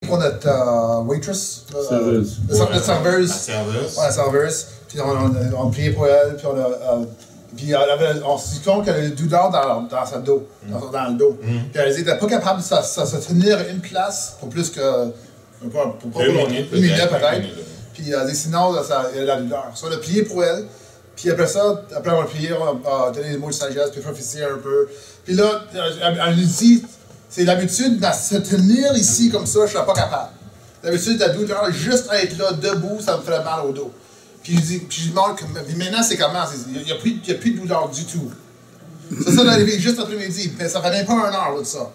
pour notre waitress. Serveuse. La serveuse. La serveuse. Ouais, la serveuse. Puis on priait pour elle, puis on s'est compte qu'elle avait une douleur dans sa dos, dans le dos. Puis elle n'était pas capable de se tenir une place pour plus que... Pour une minute peut-être. Puis elle dit sinon, elle a la douleur. So, on a prié pour elle. Puis après ça, après on a prié, on a donné des mots de sagesse, puis prophétiser un peu. Puis là, elle nous dit, c'est l'habitude de se tenir ici comme ça, je ne serais pas capable. L'habitude de la douleur, juste être là, debout, ça me ferait mal au dos. Puis je lui demande, maintenant c'est comment? Il n'y a plus de douleur du tout. Ça est arrivé juste après-midi, mais ça fait même pas 1 heure de ça.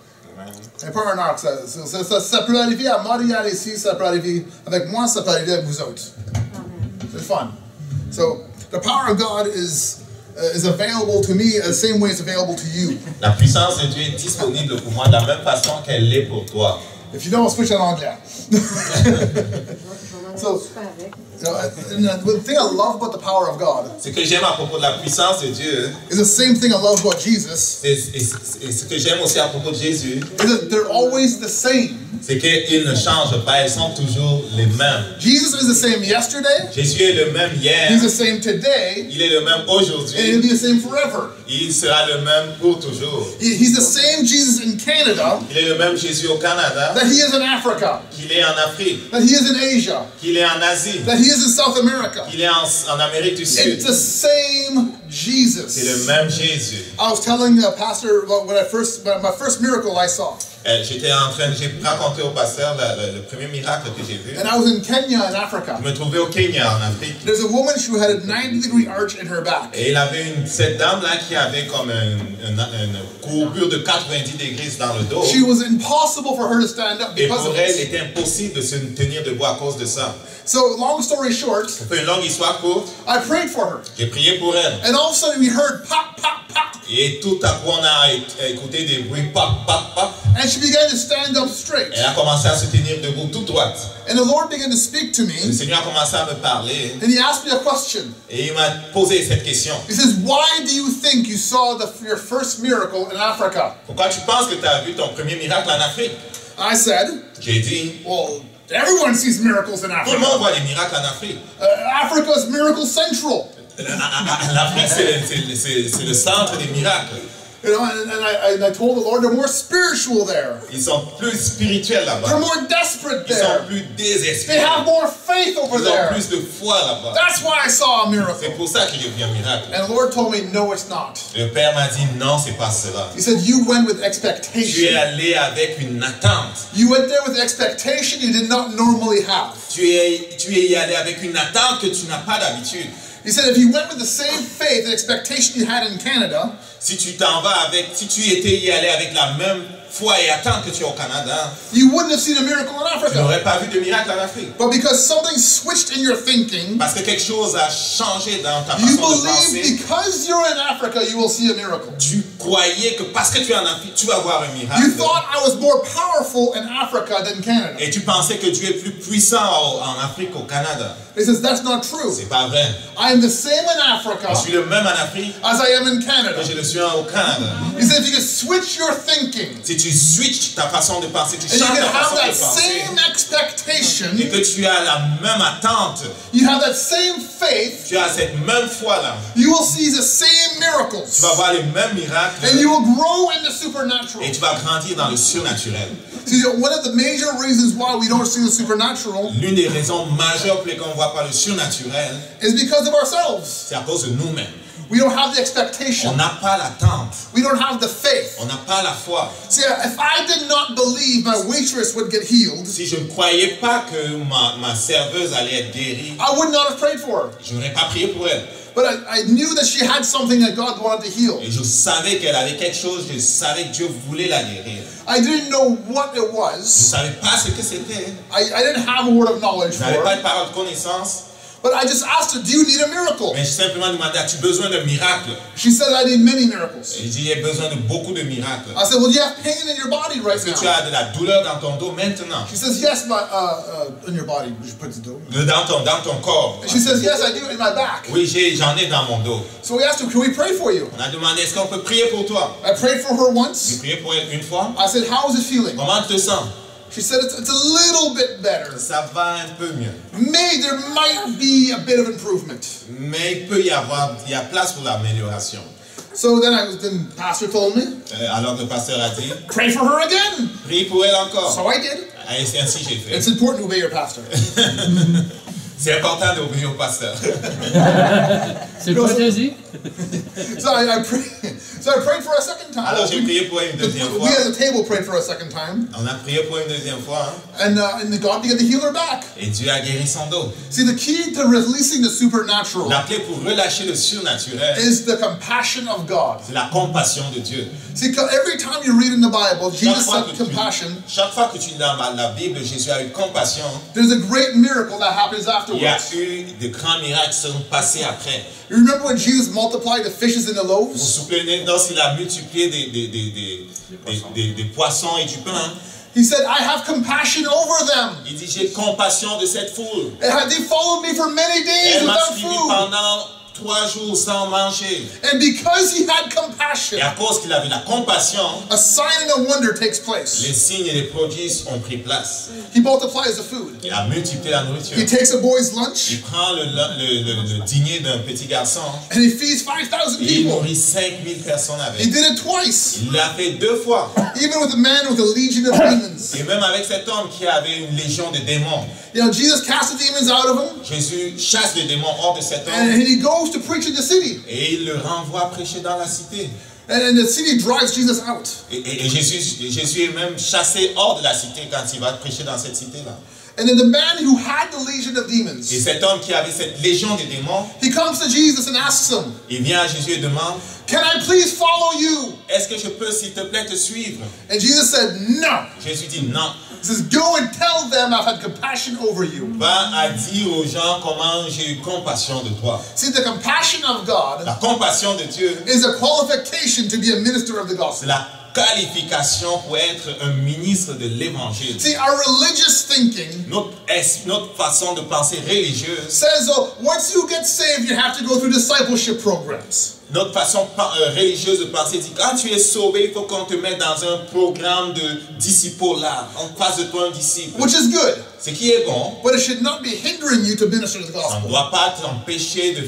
Même pas 1 heure que ça peut arriver à Montréal ici, ça peut arriver avec moi, ça peut arriver avec vous autres. C'est le fun. So, the power of God is available to me the same way it's available to you. La puissance de Dieu est disponible pour moi de la même façon qu'elle l'est pour toi. If you don't, switch en anglais. So, the thing I love about the power of God Ce que j'aime à propos de la puissance de Dieu, is the same thing I love about Jesus. et ce que j'aime aussi à propos de Jésus, Is that they're always the same. c'est qu'ils ne changent pas, ils sont toujours les mêmes. Jesus is the same yesterday. Jésus est le même hier, He's the same today. il est le même And he'll aujourd'hui, be the same forever. il sera le même pour toujours. He's the same Jesus in Canada Il est le même Jésus au Canada, that he is in Africa, qu'il est en Afrique, that he is in Asia, qu'il est en Asie, that he is in South America. qu'il est en Amérique du Sud. It's the same Jesus. C'est le même Jésus. I was telling the pastor about my first miracle I saw. J'ai raconté au pasteur le premier miracle que j'ai vu. And I was in Kenya in Africa. Je me trouvais au Kenya, en Afrique. There's a woman who had a 90-degree arch in her back. Et il avait cette dame-là qui avait comme une courbure de 90 degrés dans le dos. She was impossible for her to stand up Et because pour of elle, il this. était impossible de se tenir debout à cause de ça. So, long story short, Pour faire une longue histoire courte, I prayed for her. j'ai prié pour elle. And all of a sudden we heard pop, pop, pop. Et tout à coup, on a écouté des bruits pop, pop, pop. And she began to stand up straight. Elle a commencé à se tenir debout toute droite. And the Lord began to speak to Le me. Seigneur a commencé à me parler. And he asked me a question. Et il m'a posé cette question. He says, why do you think you saw your first miracle in Africa? Pourquoi tu penses que tu as vu ton premier miracle en Afrique? I said, J'ai dit, well, everyone sees miracles in tout le monde Africa. voit des miracles en Afrique. Africa's miracle central. L'Afrique, c'est le centre des miracles. You know, and I told the Lord they're more spiritual there. Ils sont plus spirituels They're là-bas. more desperate Ils sont there. plus They désespérés. have more faith over Ils ont there. plus de foi là-bas. That's why I saw a C'est miracle. pour ça qu'il y a eu un miracle. And the Lord told me, no, it's not. Le Père m'a dit, non, c'est pas cela. He said, you went with Tu es expectation. allé avec une attente. You went there with expectation you did not normally have. Tu es y allé avec une attente que tu n'as pas d'habitude. He said, if you went with the same faith and expectation you had in Canada, Si tu étais y allé avec la même foi et attente que tu es au Canada, you wouldn't have seen a miracle in tu Africa. n'aurais pas vu de miracle en Afrique. But because something switched in your thinking, Parce que quelque chose a changé dans ta you façon de believe penser. because you're in Africa, you will see a miracle. Tu croyais que parce que tu es en Afrique, tu vas voir un miracle. You thought I was more powerful in Africa than Canada. Et tu pensais que Dieu est plus puissant en Afrique qu'au Canada. He says, that's not true. C'est pas vrai. I am the same in Africa Je suis le même en Afrique as I am in Canada. que je le suis au Canada. He said, if you could switch your thinking Si tu switches ta façon de penser, tu and you changes can ta have façon that de penser, same expectation, et que tu as la même attente, you have that same faith, tu as cette même foi-là, you will see the same tu vas miracles. voir les mêmes miracles And you will grow in the supernatural. et tu vas grandir dans le surnaturel. See, one of the major reasons why we don't see the supernatural L'une des raisons majeures pour lesquelles on ne voit pas le surnaturel, is because of ourselves. c'est à cause de nous-mêmes. We don't have the On expectation. n'a pas l'attente, We don't have the faith. on n'a pas la foi. See, if I did not believe my waitress would get healed, Si je ne croyais pas que ma serveuse allait être guérie, I would not have prayed for her. je n'aurais pas prié pour elle. But I knew that she had something that God wanted to heal. Et je savais qu'elle avait quelque chose, je savais que Dieu voulait la guérir. I didn't know what it Je ne was. savais pas ce que c'était. I didn't have a word of knowledge Je for n'avais pas her. de parole de connaissance. But I just asked her, do you need a miracle? Mais j'ai simplement demandé, as-tu besoin d'un miracle? She said, I need many miracles. Et j'ai dit, j'ai besoin de beaucoup de miracles. I said, well, do you have pain in your body right Est-ce que tu now? as de la douleur dans ton dos maintenant? She says, yes, in your body. She puts it down. Dans ton corps? She says, yes, I do in my back. Oui, j'en ai dans mon dos. So we asked her, can we pray for you? On a demandé, est-ce qu'on peut prier pour toi? I prayed for her J'ai once. prié pour elle une fois. I said, how is it feeling? Comment tu te sens? She said it's a little bit better. Ça va un peu mieux. There might be a bit of improvement. Mais il y a place pour l'amélioration. So then pastor told me, Alors le pasteur a dit, pray for her again. prie pour elle encore. So I did. Et c'est ainsi que j'ai fait. It's important to obey your pastor. C'est important d'obéir au pasteur. C'est quoi tu as dit? So I prayed for a second time. Alors j'ai prié pour elle une deuxième fois. We at the table prayed for a second time. On a prié pour une deuxième fois. And God began to heal her back. Et Dieu a guéri son dos. See, the key to releasing the supernatural La clé pour relâcher le surnaturel, is the compassion of God. c'est la compassion de Dieu. See, every time you read in the Bible, Jesus said compassion. Chaque fois que tu lis dans la Bible, Jésus a eu compassion. There's a great miracle that happens Il y a afterwards. eu de grands miracles qui sont passés après. You remember when Jesus multiplied the fishes and the Vous vous loaves? souvenez lorsqu'il a multiplié des poissons et du pain? He said, I have compassion over them. Il dit, j'ai compassion de cette foule. They followed me for many days Elle m'a without suivi food. pendant 3 jours sans manger. And because he had compassion, Et à cause qu'il avait la compassion, a sign and a wonder takes place. les signes et les prodiges ont pris place. He multiplies the food. Il a multiplié la nourriture. He takes a boy's lunch Il prend le dîner d'un petit garçon and he feeds 5,000 et il people. nourrit 5000 personnes He avec. did it twice. Il l'a fait 2 fois. Even with a man with a legion of demons. Et même avec cet homme qui avait une légion de démons. You know, Jesus cast the demons out of him. Jésus chasse les démons hors de cet And homme he goes to preach in the city. et il le renvoie prêcher dans la cité. And the city drives Jesus out. Et Jésus est même chassé hors de la cité quand il va prêcher dans cette cité-là. And then the man who had the legion of demons, Et cet homme qui avait cette légion de démons, he comes to Jesus and asks him, il vient à Jésus et demande, can I please follow you? est-ce que je peux s'il te plaît te suivre? And Jesus said, no. Jésus dit non. He says, go and tell them I've had compassion over you. Va à dire aux gens comment j'ai eu compassion de toi. See, the compassion of God La compassion de Dieu, is a qualification to be a minister of the c'est gospel. la qualification pour être un ministre de l'évangile. See, our religious thinking Notre façon de penser religieuse, says, oh, once you get saved, you have to go through discipleship programs. notre façon religieuse de penser dit quand tu es sauvé, il faut qu'on te mette dans un programme de disciple-là. On fasse de toi un disciple. Which is good, Ce qui est bon, but it should not be hindering you to minister the ça ne gospel. doit pas t'empêcher de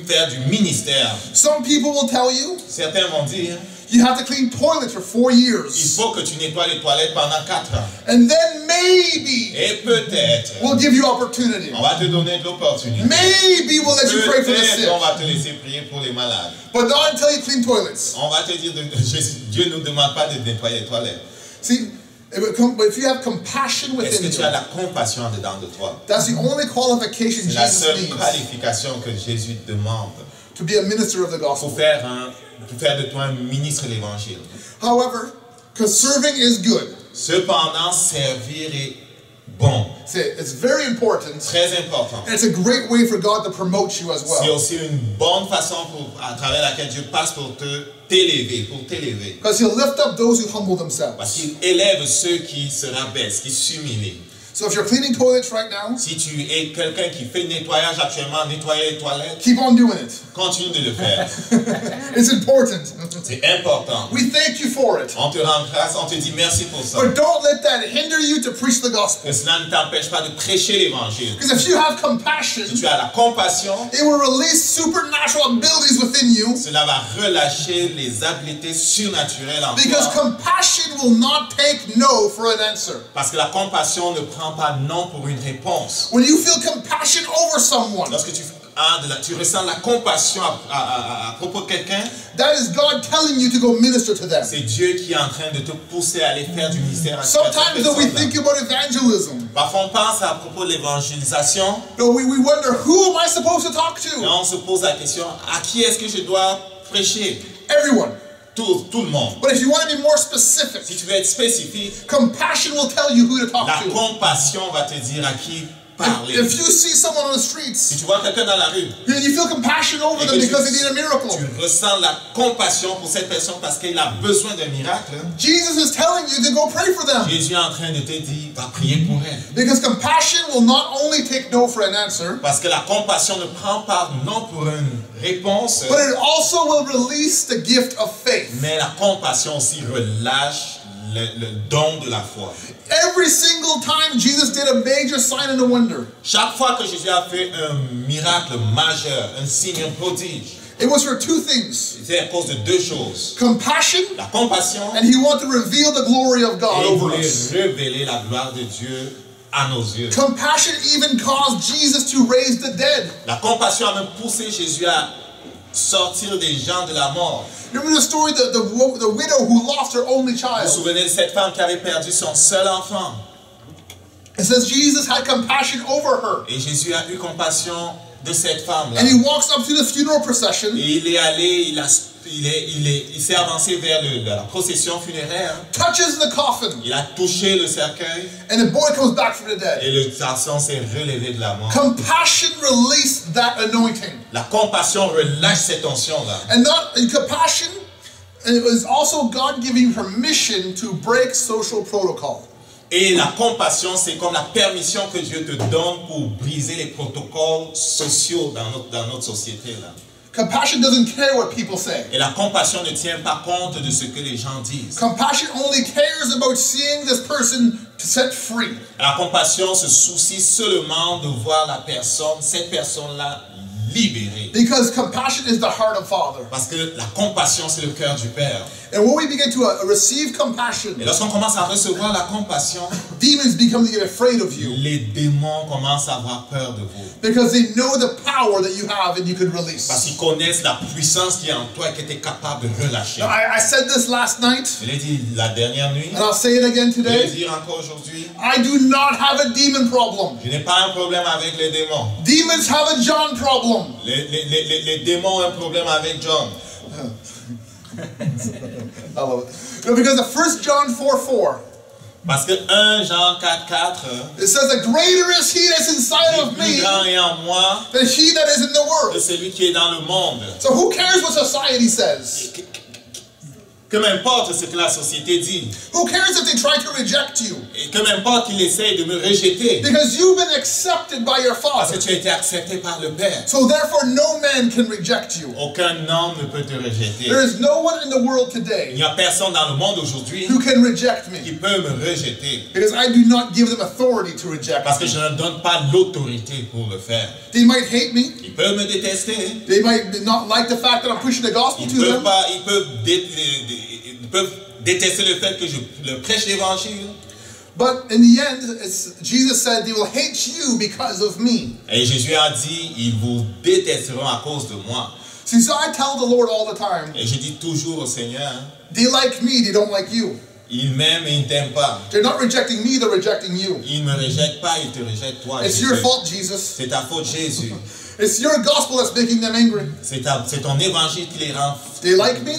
faire du ministère. Some people will tell you, Certains vont dire, you have to clean toilets for 4 il years. faut que tu nettoies les toilettes pendant 4 ans. And then maybe Et peut-être, we'll give you opportunity. on va te donner de l'opportunité. Maybe we'll let you pray for the sick. Peut-être on va te laisser prier pour les malades. But not until you clean toilets. On va te dire, Dieu ne nous demande pas de nettoyer les toilettes. See, if you have compassion Est-ce que within tu you, as la compassion en dedans de toi? that's the only qualification C'est la Jesus seule needs qualification que Jésus demande to be a minister of the pour gospel. faire de toi un ministre de l'évangile. However, because serving is good. Cependant, servir est bon, See, it's very important. très important. And it's a great way for God to promote you as C'est well. aussi une bonne façon à travers laquelle Dieu passe pour t'élever. Because He'll lift up those who humble Parce themselves. qu'il élève ceux qui se rabaissent, qui s'humilient. So if you're cleaning toilets right now, Si tu es quelqu'un qui fait le nettoyage actuellement, nettoyer les toilettes, keep on doing it. continue de le faire. It's important. C'est important. We thank you for it. On te rend grâce, on te dit merci pour ça. But don't let that hinder you to preach the gospel. Que cela ne t'empêche pas de prêcher l'évangile. Because if you have compassion, Si tu as la compassion, it will release supernatural abilities within you. cela va relâcher les habiletés surnaturelles en Because toi. compassion will not take no for an answer. Parce que la compassion ne prend pas non pour une réponse. When you feel compassion over someone, Lorsque tu ressens la compassion à propos de quelqu'un, that is God telling you to go minister to them. c'est Dieu qui est en train de te pousser à aller faire du ministère à cette Sometimes though we personne-là. think about evangelism, Parfois on pense à propos de l'évangélisation though we wonder, who am I supposed to talk et to? on se pose la question, à qui est-ce que je dois prêcher? Everyone. Tout le monde. But if you want to be more Si specific, tu veux être spécifique, compassion will tell you who to talk la to. compassion va te dire à qui parler. If you see someone on the Si streets, tu vois quelqu'un dans la rue, and you feel compassion over et them que because they need a miracle, tu ressens la compassion pour cette personne parce qu'il a besoin d'un miracle, Jesus is telling you to go pray for them. Jésus est en train de te dire, va prier pour elle. Because compassion will not only take no for an answer, Parce que la compassion ne prend pas non pour une réponse, but it also will release the gift of faith. mais la compassion aussi relâche le don de la foi. Every single time Jesus did a major sign and a wonder, Chaque fois que Jésus a fait un miracle majeur, un signe, un prodige, it was for two things. c'était à cause de deux choses. Compassion, La compassion, and he wanted to reveal the glory of God et il over voulait us. révéler la gloire de Dieu à nos yeux. Compassion even caused Jesus to raise the dead. La compassion a même poussé Jésus à sortir des gens de la mort. Remember the story, the widow who lost her only Vous child? vous souvenez de cette femme qui avait perdu son seul enfant? It says Jesus had compassion over her. Et Jésus a eu compassion de cette femme-là. And he walks up to the funeral procession, Et il est allé, il s'est avancé vers la procession funéraire. touches the coffin, Il a touché le cercueil and the boy comes back from the et dead. le garçon s'est relevé de la mort. Compassion released that anointing. La compassion relâche cette onction-là. And compassion, and it was also God giving permission to break social protocol. Et la compassion, c'est comme la permission que Dieu te donne pour briser les protocoles sociaux dans notre société là. Compassion doesn't care what people say. Et la compassion ne tient pas compte de ce que les gens disent. Compassion only cares about seeing this person set free. La compassion se soucie seulement de voir cette personne-là libérée. Because compassion is the heart of Father. Parce que la compassion, c'est le cœur du Père. And when we begin to receive compassion, Et lorsqu'on commence à recevoir la compassion, demons become to get afraid of you. les démons commencent à avoir peur de vous. Because they know the power that you have and you could Parce release. qu'ils connaissent la puissance qui est en toi et que tu es capable de relâcher. Now, I said this last night, Je l'ai dit la dernière nuit, and I'll say it again je vais le today. dire encore aujourd'hui. I do not have a demon problem. Je n'ai pas un problème avec les démons. Demons have a John problem. Les démons ont un problème avec John. I love it. No, because the 1 John 4:4, Parce que 1 Jean 4:4, it says, "The greater is he that's inside le of plus me grand est en moi than he that is in the que world." celui qui est dans le monde. So who cares what society says? Que m'importe ce que la société dit. Who cares if they try to reject you? Et que m'importe qu'il essaye de me rejeter. Because you've been accepted by your Parce que Father. tu as été accepté par le Père. So therefore no man can reject you. Aucun homme ne peut te rejeter. There is no one in the world Il today n'y a personne dans le monde aujourd'hui who can reject qui me. peut me rejeter. Because I do not give them authority to reject Parce que me. je ne donne pas l'autorité pour le faire. They might hate me. Ils peuvent me détester. They might not like the fact that I'm pushing the gospel Ils to them. peuvent détester le fait que je le prêche l'évangile. But in the end, Jesus said they will hate you because of me. Et Jésus a dit, ils vous détesteront à cause de moi. See, so I tell the Lord all the time, Et je dis toujours au Seigneur, they like me, they don't like you. ils m'aiment et ils ne t'aiment pas. They're not rejecting me, they're rejecting you. Ils ne me rejettent pas, ils te rejettent toi. It's Jésus. your fault, Jesus. C'est ta faute, Jésus. It's your gospel that's making them angry. C'est ton évangile qui les rend, They like me.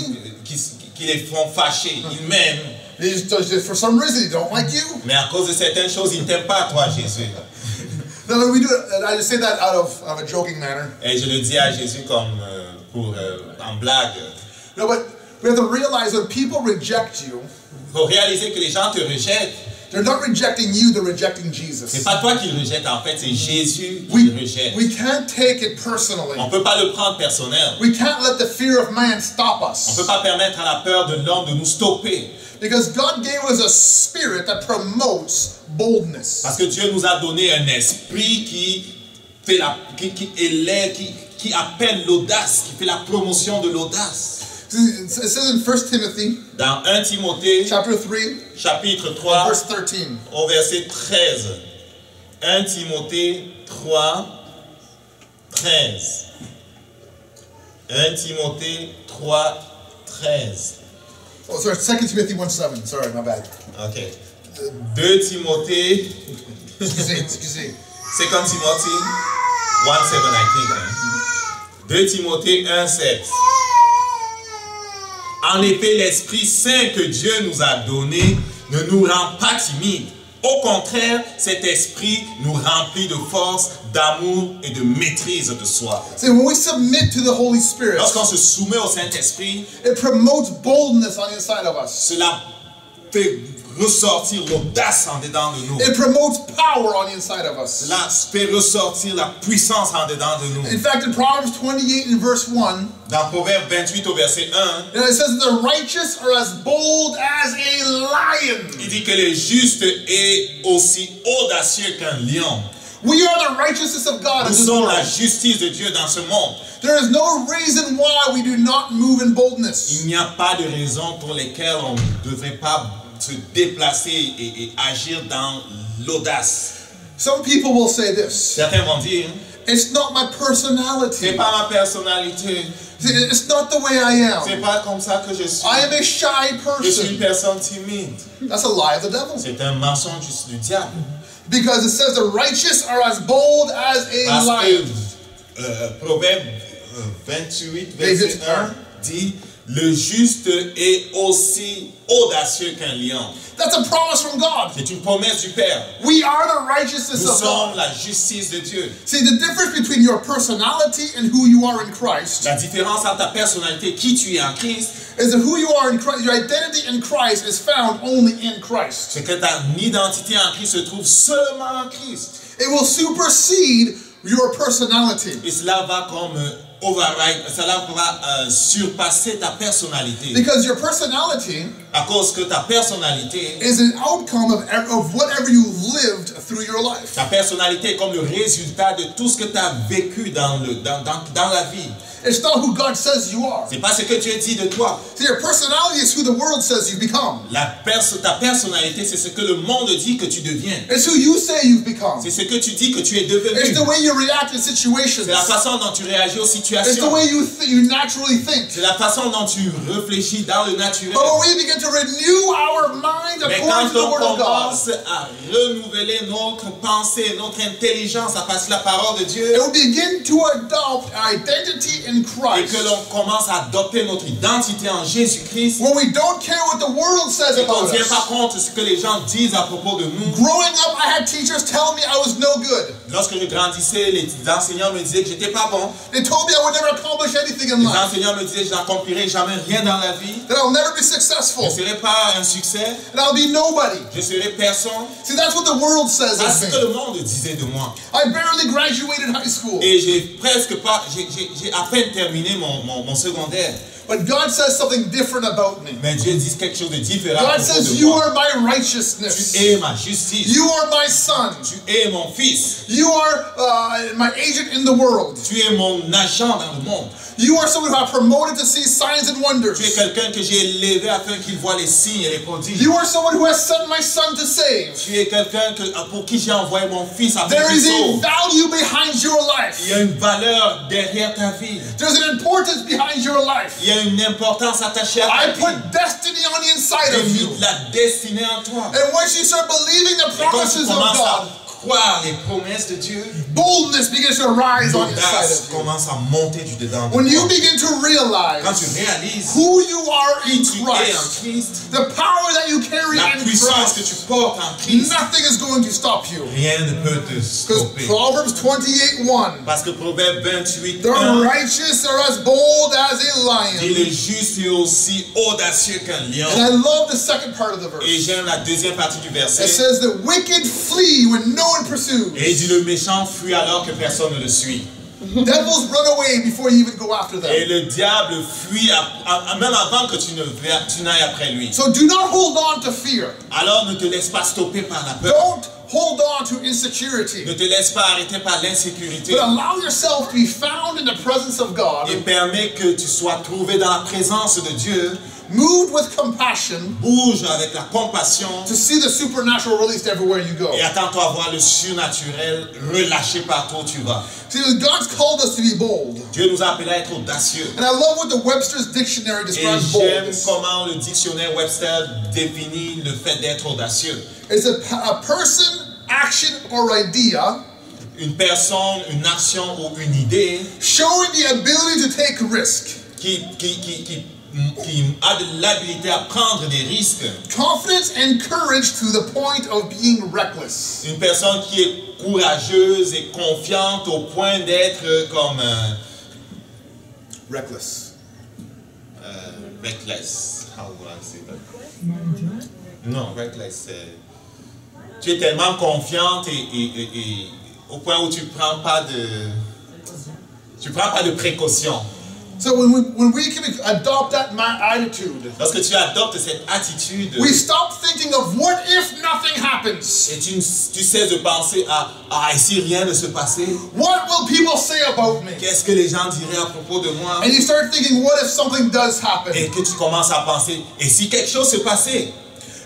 qui les font fâcher. Ils m'aiment, They just, for some reason, they don't like you. mais à cause de certaines choses, ils ne t'aiment pas, toi, Jésus. No, we do it. I just say that out of a joking manner. Et je le dis à Jésus comme en blague. No, but we have to realize when people reject you, Il faut réaliser que les gens te rejettent. they're not rejecting you, they're rejecting C'est Jesus. pas toi qui le rejettes, en fait, c'est Jésus qui le rejette. We can't take it personally. On ne peut pas le prendre personnel. We can't let the fear of man stop On ne us. peut pas permettre à la peur de l'homme de nous stopper. Because God gave us a spirit that promotes boldness. Parce que Dieu nous a donné un esprit qui élève, qui appelle l'audace, qui fait la promotion de l'audace. It says in 1 Timothy Dans 1 Timothée, chapter 3, chapitre 3, verse 13. au verset 13. 1 Timothée 3, 13. 1 Timothée 3, 13. Oh, sorry, 2 Timothy 1:7. Sorry, my bad. Ok. 2 Timothée, Excusez. 2 Timothy 1:7, I think. 2 Timothée 1:7. En effet, l'Esprit Saint que Dieu nous a donné ne nous rend pas timides. Au contraire, cet esprit nous remplit de force, d'amour et de maîtrise de soi. See, when we submit to the Holy Spirit, Lorsqu'on se soumet au Saint-Esprit, it promotes boldness on the inside of us. cela fait ressortir l'audace en dedans de nous. It promotes power on the inside of us. Cela fait ressortir la puissance en dedans de nous. In fact, in Proverbs 28 and verse 1, Dans Proverbe 28 au verset 1, it says that the righteous are as bold as a lion. il dit que le juste est aussi audacieux qu'un lion. We are the righteousness of God in Nous this sommes la world. justice de Dieu dans ce monde. There is no reason why we do not move in boldness. Il n'y a pas de raison pour lesquelles on ne devrait pas se déplacer et agir dans l'audace. Some people will say this: Certains vont dire, it's not my c'est personality. pas ma personnalité, It's not the way I c'est am. pas comme ça que je suis. I am a shy Je suis une person. personne timide. That's a lie of the devil. C'est un mensonge du diable. Because it says the righteous are as bold as a Parce lion. que Proverbe 28, verset 1 dit, le juste est aussi audacieux qu'un lion. That's a promise from God. C'est une promesse du Père. We are the righteousness Nous of sommes God. la justice de Dieu. See, the difference between your personality and who you are in Christ La différence entre ta personnalité, qui tu es en Christ, is that who you are in Christ, your identity in Christ is found only in Christ. c'est que ta identité en Christ se trouve seulement en Christ. It will supersede your personality. Et cela va comme override, cela va surpasser ta personnalité. Because your personality À cause que ta personnalité, is an outcome of whatever you lived through your life. ta personnalité est comme le résultat de tout ce que tu as vécu dans la vie. It's not who God says you are. C'est pas ce que Dieu dit de toi. See, your personality is who the world says you become. Ta personnalité, c'est ce que le monde dit que tu deviens. It's who you say you've become. C'est ce que tu dis que tu es devenu. It's the way you react in situations. C'est la façon dont tu réagis aux It's the situations. way you naturally think. C'est la façon dont tu réfléchis dans le naturel. But when we begin to renew our mind Mais according quand to the on Word of God, commence à renouveler notre pensée, notre intelligence à passer la parole de Dieu, and we begin to adopt our identity in et Christ, que l'on commence à adopter notre identité en Jésus-Christ, when we don't care what the world says et qu'on ne about tient pas us. compte de ce que les gens disent à propos de nous. Growing up, I had teachers tell me I was no good. Lorsque je grandissais, les enseignants me disaient que j'étais pas bon. They told me I would never accomplish anything in Les life, enseignants me disaient que je n'accomplirai jamais rien dans la vie. that I'll never be Je successful, ne serai pas un succès. and I'll be nobody. Je serai personne. See, that's what the world says C'est of ce que me. le monde disait de moi. I barely graduated high school, Et j'ai à peine terminé mon secondaire. but God says something different about me. Mais Dieu dit quelque chose de différent à God propos says, de you moi. are my Tu righteousness. es ma justice. You are my son. Tu es mon fils. You are my agent in the world. Tu es mon agent dans le monde. You are someone who I promoted to see signs and wonders. Tu es quelqu'un que j'ai élevé afin qu'il voie les signes et les prodiges. You are someone who has sent my son to save. Tu es quelqu'un pour qui j'ai envoyé mon fils afin There qu'il is a sauve. value behind your Il y life. a une valeur derrière ta vie. There's an importance behind your life. Il y a une importance attachée à ta I vie. put destiny on the inside J'ai of mis you. la destinée en toi. And once you start believing the Et quand tu promises of commences God, à croire les promesses de Dieu, boldness begins to rise on the inside l'audace of you. commence à monter du dedans de When you toi. begin to Quand tu realize réalises who you are in qui tu es en Christ, Christ, the power that you carry la in puissance que Christ, tu portes en Christ, nothing is going to stop you. rien ne peut te Because stopper. Proverbs 28:1, Parce que Proverbe 28, the 1 righteous are as bold as a dit lion. le juste est aussi audacieux qu'un lion. And I love the second part of the Et verse. j'aime la deuxième partie du It verset. says the wicked flee when no one pursues. Et il dit le méchant fuit alors que personne ne le suit. Devils run away before you even go after Et them. le diable fuit même avant que tu n'ailles après lui. So do not hold on to fear. Alors ne te laisse pas stopper par la peur. Don't hold on to insecurity. Ne te laisse pas arrêter par l'insécurité. But allow yourself to be found in the presence of God, Et permets que tu sois trouvé dans la présence de Dieu. moved with compassion Bouge avec la compassion. to see the supernatural released everywhere you go. Et attends-toi à voir le surnaturel relâché partout où tu vas. See, God's called us to be bold. Dieu nous a appelés à être audacieux. And I love what the Webster's Dictionary Et describes j'aime boldness. comment le dictionnaire Webster définit le fait d'être audacieux. It's a person, action, or idea Une personne, une action ou une idée showing the ability to take risk, qui a de l'habilité à prendre des risques. confidence and courage to the point of being reckless. Une personne qui est courageuse et confiante au point d'être comme Reckless. reckless. How do I say that? Non, reckless, tu es tellement confiante et au point où tu prends pas de précautions. So when we can adopt that attitude, Lorsque tu adoptes cette attitude, we stop thinking of what if nothing happens? et tu cesses de penser à et si rien ne se passait, What will people say about me? qu'est-ce que les gens diraient à propos de moi? And you start thinking, what if something does happen? Et que tu commences à penser, et si quelque chose se passait?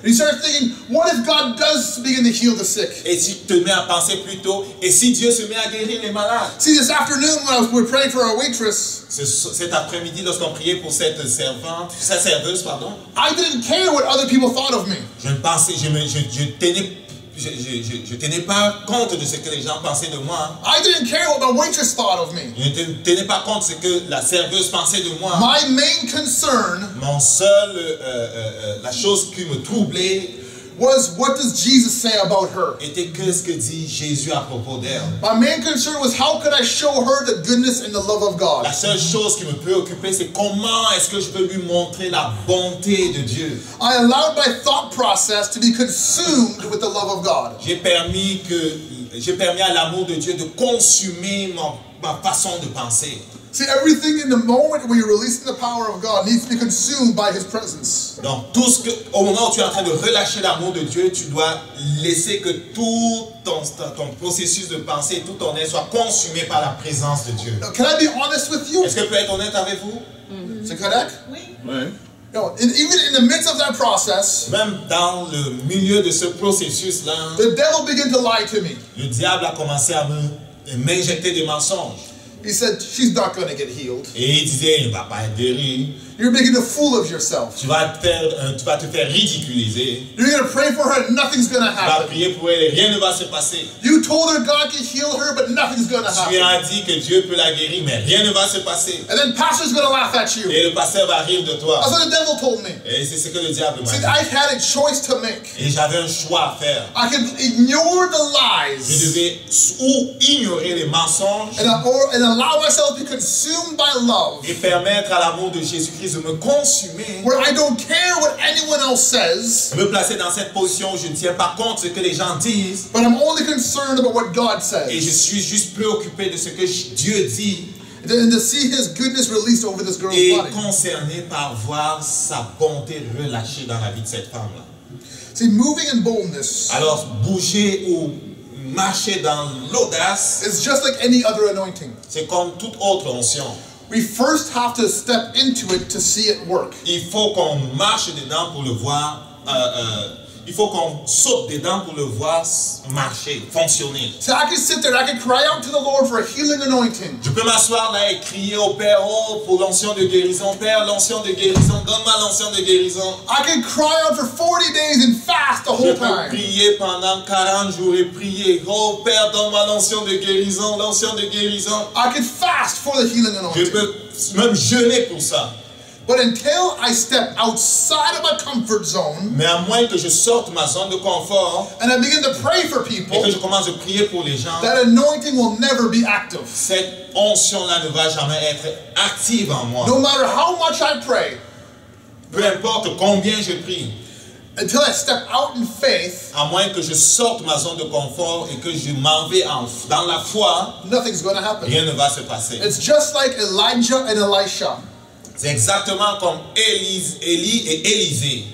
And you start thinking, what if God does begin to heal the sick? Et tu te mets à penser plutôt, et si Dieu se met à guérir les malades? See, this afternoon when we were praying for our waitress, Cet après-midi, lorsqu'on priait pour cette serveuse, pardon, I didn't care what other people thought of me. je ne pensais, je tenais pas compte de ce que les gens pensaient de moi. I didn't care what my waitress thought of me. Je ne tenais pas compte de ce que la serveuse pensait de moi. My main concern Mon seul, la chose qui me troublait was, what does Jesus say about her? était qu'est-ce que dit Jésus à propos d'elle. My main concern was, how could I show her the goodness and the love of God? La seule chose qui me préoccupait, c'est comment est-ce que je peux lui montrer la bonté de Dieu. I allowed my thought process to be consumed with the love of God. J'ai permis à l'amour de Dieu de consumer ma façon de penser. See, everything in the moment when you're releasing the power of God needs to be consumed by His presence. Donc, au moment où tu es en train de relâcher l'amour de Dieu, tu dois laisser que tout ton processus de pensée, tout ton être soit consumé par la présence de Dieu. Now, can I be honest with you? Est-ce que je peux être honnête avec vous? C'est correct? Ouais. No, even in the midst of that process, Même dans le milieu de ce processus-là, the devil began to lie to me. le diable a commencé à m'injecter des mensonges. He said, she's not going to get healed. Et il disait, il ne va pas être guéri. You're making a fool of yourself. Tu vas te faire ridiculiser. You're going to pray for her and nothing's going to Tu vas happen. prier pour elle et rien ne va se passer. You told her God can heal her, but nothing's going to Tu lui happen. as dit que Dieu peut la guérir, mais rien ne va se passer. And then pastor's going to laugh at you. Et le pasteur va rire de toi. That's what the devil told me. Et c'est ce que le diable m'a See, dit. I had a choice to make. Et j'avais un choix à faire. I could ignore the Je lies devais ou ignorer les mensonges and allow myself to be consumed by love, et permettre à l'amour de Jésus-Christ de me consumer. where I don't care what anyone else says, Me placer dans cette position où je ne tiens pas compte de ce que les gens disent. but I'm only concerned about what God Et je says. suis juste préoccupé de ce que Dieu dit. And to see His goodness released over this girl's Et body. concerné par voir sa bonté relâchée dans la vie de cette femme-là. See, moving in boldness Alors, bouger ou marcher dans l'audace, is just like any other anointing. c'est comme toute autre onction. We first have to step into it to see it work. Il faut qu'on marche dedans pour le voir, il faut qu'on saute dedans pour le voir marcher, fonctionner. See, I can sit there and I can cry out to the Lord for a healing anointing. Je peux m'asseoir là et crier au Père, oh, pour l'onction de guérison. Père, l'onction de guérison, donne-moi l'onction de guérison. I can cry out for 40 days and fast the Je whole peux time. prier pendant 40 jours et prier, oh Père, donne-moi l'onction de guérison, l'onction de guérison. I can fast for the healing Je anointing. peux même jeûner pour ça. But until I step outside of my comfort zone Mais à moins que je sorte ma zone de confort and I begin to pray for et people, que je commence à prier pour les gens, that anointing will never be active. cette onction-là ne va jamais être active en moi. No matter how much I pray, Peu importe combien je prie, until I step out in faith, à moins que je sorte ma zone de confort et que je m'en vais dans la foi, nothing's going to happen. rien ne va se passer. It's just like Elijah and Elisha. C'est exactement comme Élie et Élisée.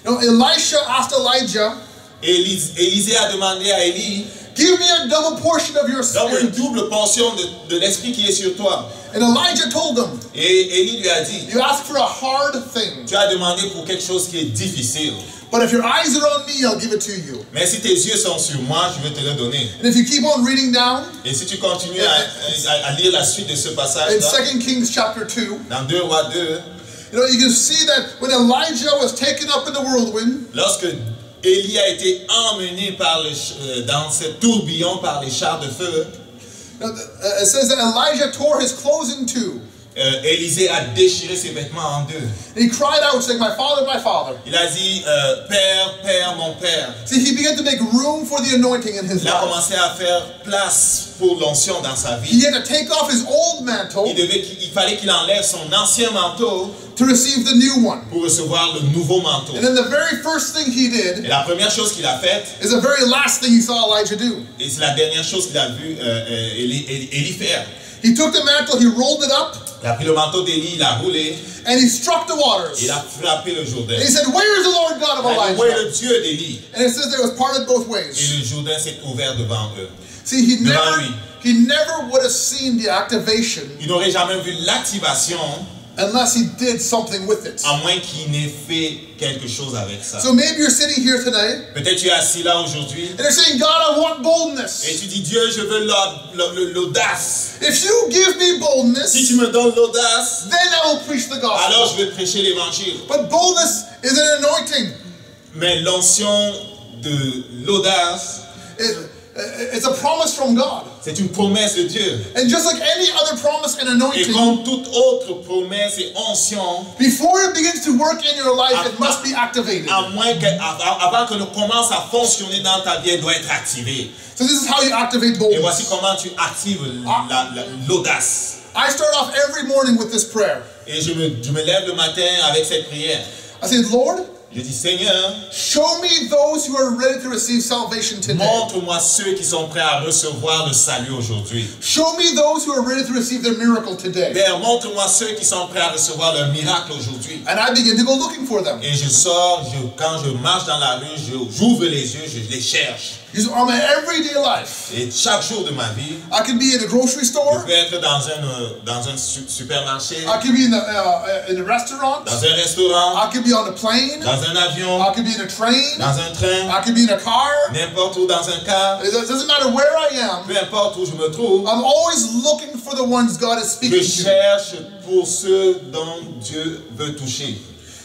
You know, Elisha asked Elijah, Élisée a demandé à Élie, give me a double portion of your donne-moi une spirit. double portion de l'esprit qui est sur toi. And Elijah told him, Et Élie lui a dit, you ask for a hard thing, tu as demandé pour quelque chose qui est difficile. but if your eyes are on me, I'll give it to you. Mais si tes yeux sont sur moi, je vais te le donner. And if you keep on reading down, Et si tu continues à lire la suite de ce in passage-là, 2 Kings chapter 2, dans 2 Rois 2, you know, you can see that when Elijah was taken up in the whirlwind, lorsque Élie a été emmené dans ce tourbillon par les chars de feu, you know, it says that Elijah tore his clothes in two. Élisée a déchiré ses vêtements en deux. And he cried out, saying, my Father. Il a dit, Père, Père, mon Père. See, he began to make room for the anointing in his Il a life. commencé à faire place pour l'onction dans sa He vie. had to take off his old mantle Il fallait qu'il enlève son ancien manteau to receive the new one. pour recevoir le nouveau manteau. And then the very first thing he Et did la première chose qu'il a faite, is the very last thing he saw Elijah do. et c'est la dernière chose qu'il a vu Élie faire. He took the mantle, he rolled it up, Il a pris le manteau d'Élie, il a roulé, and he struck the waters. il a frappé le Jourdain. And he said, where is the Lord God of Il a dit, où est Elijah? le Dieu d'Élie? And it says that it was parted both Et ways. le Jourdain s'est ouvert devant eux. See, he Devant never, lui. he never would have seen the activation Il n'aurait jamais vu l'activation unless he did something with it. à moins qu'il n'ait fait quelque chose avec ça. So maybe you're sitting here today, Peut-être tu es assis là aujourd'hui and you're saying, God, I want et boldness. tu dis, Dieu, je veux l'audace. If you give me Si boldness, tu me donnes l'audace, then I will preach the alors gospel. je vais prêcher l'évangile. But boldness is an anointing. Mais l'onction de l'audace, It's a promise from God. c'est une promesse de Dieu. And just like any other promise and Et anointing, comme toute autre promesse et onction, before it begins to work in your life, it must be activated. avant que ne commence à fonctionner dans ta vie, elle doit être activée. So this is how you activate Et voici boldness. comment tu actives l'audace. I start off every morning with this prayer. Et je me lève le matin avec cette prière. I say, Lord, Je dis, Seigneur, show me those who are ready to receive salvation today. montre-moi ceux qui sont prêts à recevoir le salut aujourd'hui. Show me those who are ready to receive their miracle today. Père, montre-moi ceux qui sont prêts à recevoir leur miracle aujourd'hui. And I begin to go looking for them. Et je sors, quand je marche dans la rue, j'ouvre les yeux, je les cherche. These are my everyday life. Et chaque jour de ma vie, I could be in a grocery je store. peux être dans un supermarché, I could be in a restaurant. dans un restaurant, I could be on a plane. dans un avion, I could be in a train. dans un train, I could be in a car. n'importe où dans un car, It doesn't matter where I am. peu importe où je me trouve, I'm always looking for the ones God is je speaking to. cherche pour ceux dont Dieu veut toucher.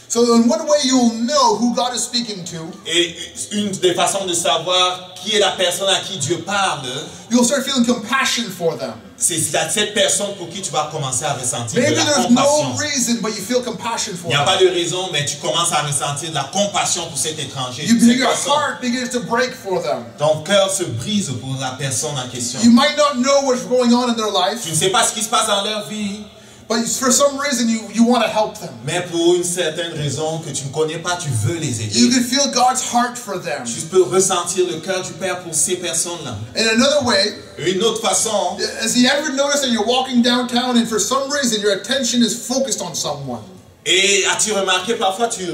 So in one way you'll know who God is speaking to, Et une des façons de savoir qui est la personne à qui Dieu parle, you'll start feeling compassion for them. c'est cette personne pour qui tu vas commencer à ressentir de Maybe la there's compassion. no reason, but you feel compassion for Il n'y a them. pas de raison, mais tu commences à ressentir de la compassion pour cet étranger. You, pour cette your personne. heart begins to break for them. Ton cœur se brise pour la personne en question. You might not know what's going on in their life, Tu ne sais pas ce qui se passe dans leur vie, but for some reason you want to help them. mais pour une certaine raison que tu ne connais pas, tu veux les You aider. can feel God's heart for them. Tu peux ressentir le cœur du Père pour ces personnes-là. In another way, Une autre façon, has He ever noticed that you're walking downtown and for some reason your attention is focused on someone? et as-tu remarqué parfois tu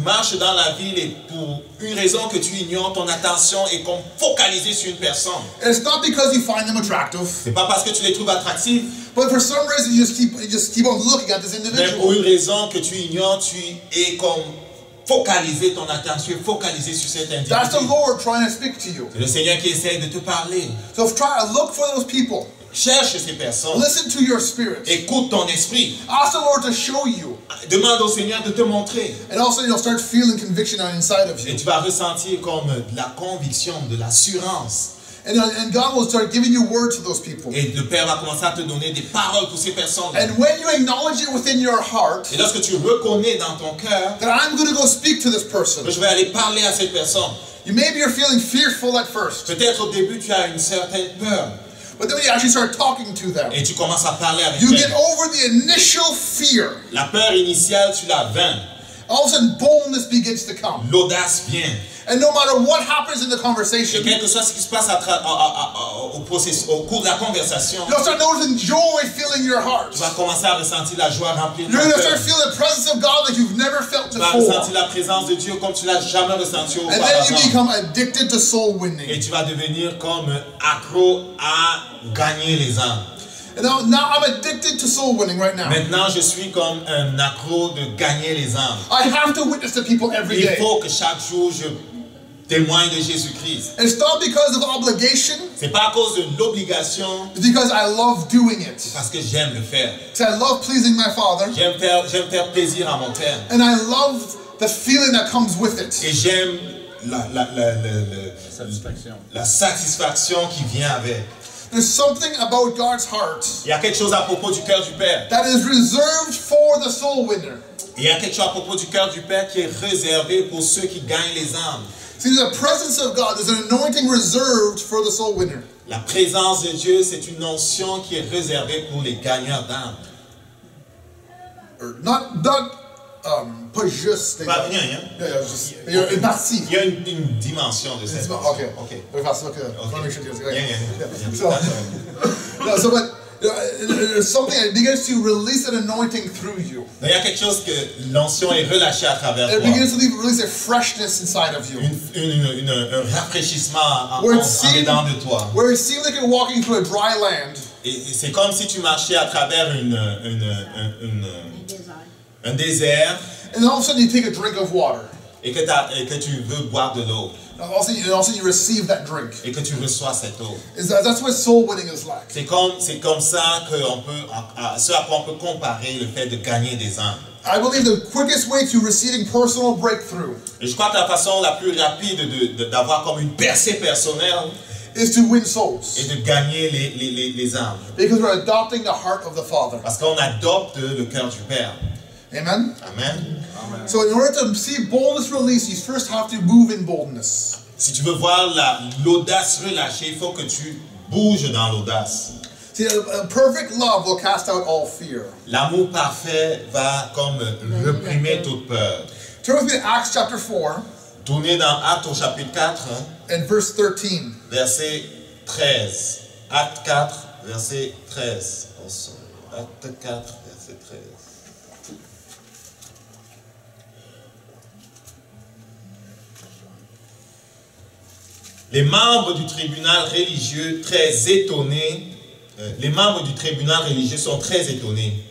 marches dans la ville et pour une raison que tu ignores, ton attention est comme focalisée sur une personne. And it's not because you find them attractive, C'est pas parce que tu les trouves attractifs, but for some reason you just keep on looking at this mais pour individual. une raison que tu ignores, tu es comme focalisé, ton attention est focalisée sur cet individu. That's the Lord trying to speak to you. C'est le Seigneur qui essaie de te parler. So try to look for those people. Cherche ces personnes. Listen to your spirit. Écoute ton esprit. Ask the Lord to show you. Demande au Seigneur de te montrer. And also you'll start feeling conviction on inside of Et you. tu vas ressentir comme de la conviction, de l'assurance. And God will start giving you words to those people. Et le Père va commencer à te donner des paroles pour ces personnes. And when you acknowledge it within your heart, Et lorsque tu reconnais dans ton cœur that I'm going to go speak to this person. que je vais aller parler à cette personne. Maybe you're feeling fearful at first, Peut-être au début tu as une certaine peur. but then when you actually start talking to them, Et tu commences à parler avec you get elle. over the initial fear. La peur initiale, tu la vaincs. All of a sudden, boldness begins to come. L'audace vient. And no matter what happens in the Et conversation, quel que soit ce qui se passe au cours de la conversation, you'll start noticing joy filling your heart. tu vas commencer à ressentir la joie remplir You're ton going to cœur. start feeling the presence of God like you've never felt Tu vas before. ressentir la présence de Dieu comme tu l'as jamais ressenti And then you auparavant. become addicted to soul Et winning. tu vas devenir comme accro à gagner les âmes. And now I'm addicted to soul winning right now. Maintenant, je suis comme un accro de gagner les âmes. I have to witness to people every Il day. faut que chaque jour je témoigne de Jésus-Christ. And it's not because of obligation, C'est pas à cause de l'obligation, it's because I love doing it. parce que j'aime le faire. Because I love pleasing my Father, J'aime faire plaisir à mon Père. and I love the feeling that comes with it. Et j'aime la Satisfaction. satisfaction qui vient avec. There's something about God's heart Il y a quelque chose à propos du cœur du Père. that is reserved for the soul winner. Il y a quelque chose à propos du cœur du Père qui est réservé pour ceux qui gagnent les âmes. See, the presence of God, there's an anointing reserved for the soul winner. La présence de Dieu, c'est une onction qui est réservée pour les gagneurs d'âmes. Pas juste. Pas rien, hein? Il y a une partie. Il y a une dimension de cette onction. Okay. Ok. So, but there's something that begins to release an anointing through you. Il y a quelque chose que l'onction est relâchée à travers It toi. begins to release a freshness inside of you. Un rafraîchissement en Where dedans de toi. it seems like you're walking through a dry land. Et c'est comme si tu marchais à travers un désert And then all of a sudden you take a drink of water. et que tu veux boire de l'eau. And all of a sudden you receive that drink. Et que tu reçois cette eau. That's what soul winning is like. C'est comme ça ce à quoi on peut comparer le fait de gagner des âmes. I believe the quickest way to receiving personal breakthrough Et je crois que la façon la plus rapide d'avoir comme une percée personnelle is to win souls. est de gagner les âmes. Because we're adopting the heart of the Father. Parce qu'on adopte le cœur du Père. Amen? Amen. So in order to see boldness released, you first have to move in boldness. Si tu veux voir l'audace relâchée, il faut que tu bouges dans l'audace. See, a perfect love will cast out all fear. L'amour parfait va comme réprimer toute peur. Turn with me to Acts chapter 4 Tournez dans Actes au chapitre 4, and verse 13. verset 13. Acte 4, verset 13. Acte 4, verset 13. Les membres du tribunal religieux très étonnés, les membres du tribunal religieux sont très étonnés.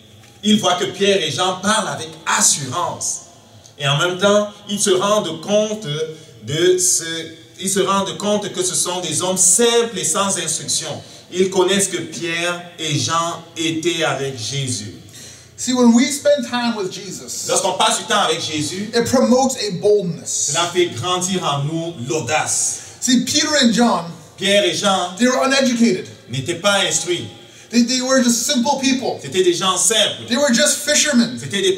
Ils voient que Pierre et Jean parlent avec assurance. Et en même temps, ils se rendent compte que ce sont des hommes simples et sans instruction. Ils connaissent que Pierre et Jean étaient avec Jésus. See, when we spend time with Jesus, Lorsqu'on passe du temps avec Jésus, it promotes a boldness. cela fait grandir en nous l'audace. See, Peter and John, Pierre et Jean they were uneducated. n'étaient pas instruits. They were just simple people. C'était des gens simples. They were just fishermen. C'était des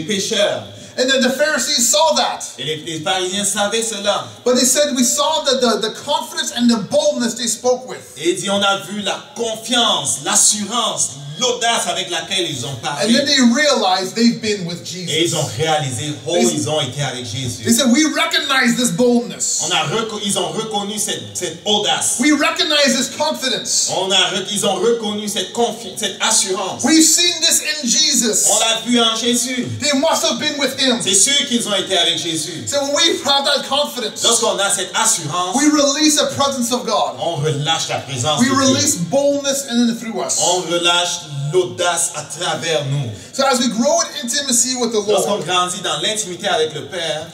pêcheurs. And then the Pharisees saw that. Et les pharisiens savaient cela. But they said, we saw the confidence and the boldness they spoke with. Et il dit, on a vu la confiance, l'assurance, l'audace avec laquelle ils ont And parlé. then they realized they've been with Et ils ont Jesus. réalisé, ils ont été avec Jésus. They said, we recognize this boldness. Ils ont reconnu cette audace. We recognize this confidence. Ils ont reconnu cette assurance. We've seen this in Jesus. On l'a vu en Jésus. They must have been with him. C'est sûr qu'ils ont été avec Jésus. So when we have that confidence, Lorsqu'on a cette assurance, we release the presence of God. on relâche la présence We de Dieu. release boldness in and through us. On relâche l'audace à travers nous. So as we grow in intimacy with the Lorsqu'on Lord, grandit dans l'intimité avec le Père,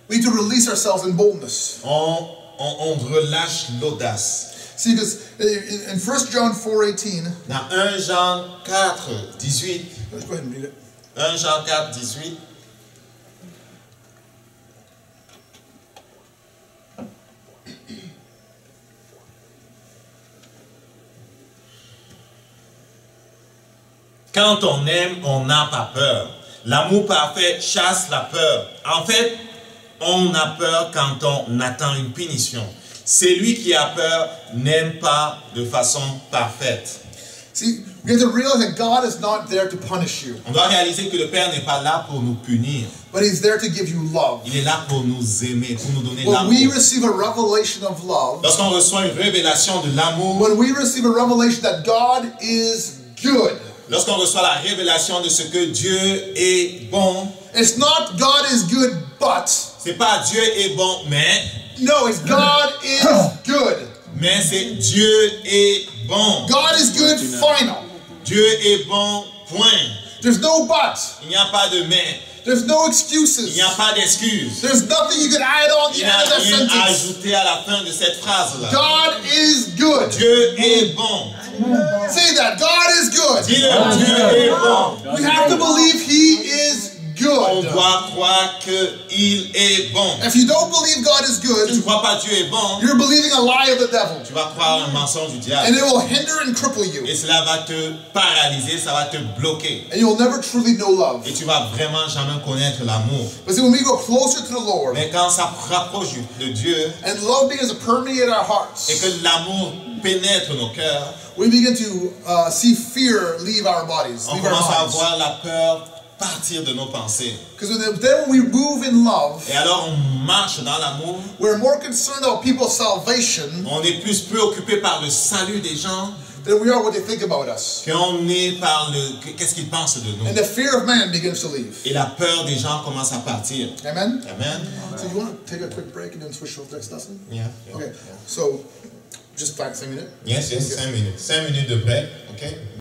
we need to release ourselves in boldness. on relâche l'audace. See, because in 1 John 4:18, Dans 1 Jean 4, 18, let's go ahead and read it. 1 Jean 4, 18, quand on aime, on n'a pas peur. L'amour parfait chasse la peur. En fait, on a peur quand on attend une punition. Celui qui a peur n'aime pas de façon parfaite. See, we have to realize that God is not there to punish you, On doit réaliser que le Père n'est pas là pour nous punir. but He's there to give you love. Il est là pour nous aimer, pour nous donner When we l'amour. receive a revelation of love, Lorsqu'on reçoit une révélation de l'amour, when we receive a revelation that God is good, lorsqu'on reçoit la révélation de ce que Dieu est bon, it's not God is good, but c'est pas Dieu est bon, no, it's God is good. mais c'est Dieu est bon. God is good, final. Dieu est bon, point. There's no but. Il n'y a pas de mais. There's no Il excuses. n'y a pas d'excuse. There's nothing you can add on the Il n'y end a of that rien à sentence. ajouter à la fin de cette phrase-là. God is good. Dieu est bon. Say that. God is good. Dis-le, Dieu est bon. We have to believe He is good. On good. doit croire qu'il est bon. If you don't believe God is Si tu good, ne crois pas Dieu est bon, you're believing a lie of the devil. tu vas croire un mensonge du diable. And it will hinder and cripple you. Et cela va te paralyser, ça va te bloquer. And you'll never truly know love. Et tu vas vraiment jamais connaître l'amour. But see, when we go closer to the Lord, Mais quand ça rapproche de Dieu and love begins to permeate our et hearts, que l'amour pénètre nos cœurs, we begin to see fear leave our bodies, on leave our commence à minds. voir la peur partir de nos pensées. Because then when we move in love, Et alors on marche dans l'amour, we're more concerned about people's salvation on est plus préoccupé par le salut des gens than we are what they think about us. qu'on est par qu'est-ce qu'ils pensent de nous. And the fear of man begins to leave. Et la peur des gens commence à partir. Amen? Amen. So you want to take a quick break and then switch to the next lesson? Yeah. Okay, so just 5 minutes. Yes, 5 minutes. 5 minutes de break, ok?